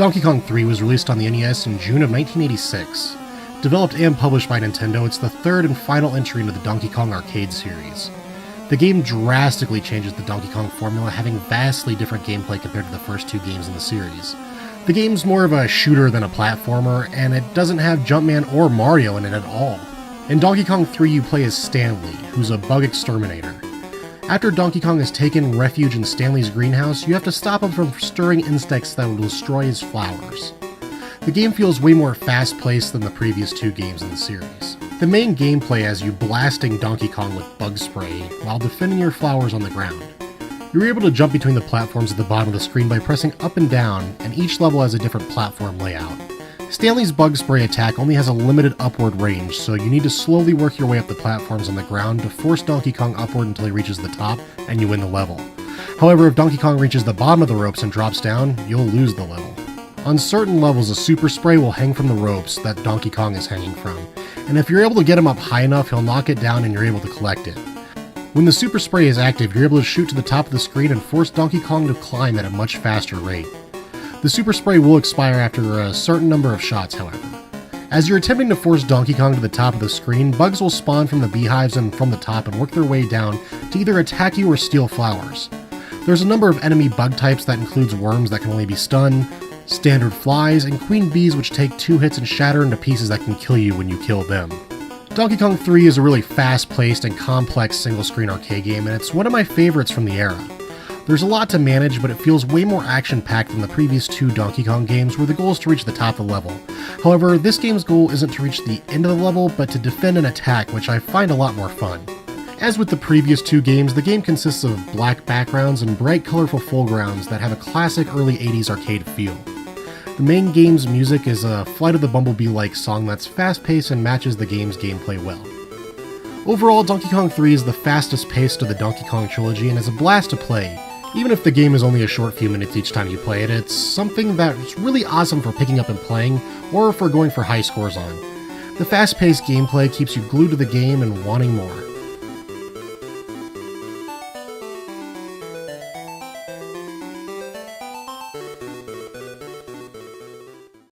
Donkey Kong 3 was released on the NES in June of 1986. Developed and published by Nintendo, it's the third and final entry into the Donkey Kong arcade series. The game drastically changes the Donkey Kong formula, having vastly different gameplay compared to the first two games in the series. The game's more of a shooter than a platformer, and it doesn't have Jumpman or Mario in it at all. In Donkey Kong 3 you play as Stanley, who's a bug exterminator. After Donkey Kong has taken refuge in Stanley's greenhouse, you have to stop him from stirring insects that will destroy his flowers. The game feels way more fast-paced than the previous two games in the series. The main gameplay has you blasting Donkey Kong with bug spray while defending your flowers on the ground. You're able to jump between the platforms at the bottom of the screen by pressing up and down, and each level has a different platform layout. Stanley's bug spray attack only has a limited upward range, so you need to slowly work your way up the platforms on the ground to force Donkey Kong upward until he reaches the top, and you win the level. However, if Donkey Kong reaches the bottom of the ropes and drops down, you'll lose the level. On certain levels, a super spray will hang from the ropes that Donkey Kong is hanging from, and if you're able to get him up high enough, he'll knock it down and you're able to collect it. When the super spray is active, you're able to shoot to the top of the screen and force Donkey Kong to climb at a much faster rate. The super spray will expire after a certain number of shots, however. As you're attempting to force Donkey Kong to the top of the screen, bugs will spawn from the beehives and from the top and work their way down to either attack you or steal flowers. There's a number of enemy bug types that includes worms that can only be stunned, standard flies, and queen bees which take 2 hits and shatter into pieces that can kill you when you kill them. Donkey Kong 3 is a really fast-paced and complex single-screen arcade game, and it's one of my favorites from the era. There's a lot to manage, but it feels way more action-packed than the previous two Donkey Kong games where the goal is to reach the top of the level. However, this game's goal isn't to reach the end of the level, but to defend and attack, which I find a lot more fun. As with the previous two games, the game consists of black backgrounds and bright, colorful foregrounds that have a classic early 80s arcade feel. The main game's music is a Flight of the Bumblebee-like song that's fast-paced and matches the game's gameplay well. Overall, Donkey Kong 3 is the fastest paced of the Donkey Kong trilogy and is a blast to play. Even if the game is only a short few minutes each time you play it, it's something that's really awesome for picking up and playing, or for going for high scores on. The fast-paced gameplay keeps you glued to the game and wanting more.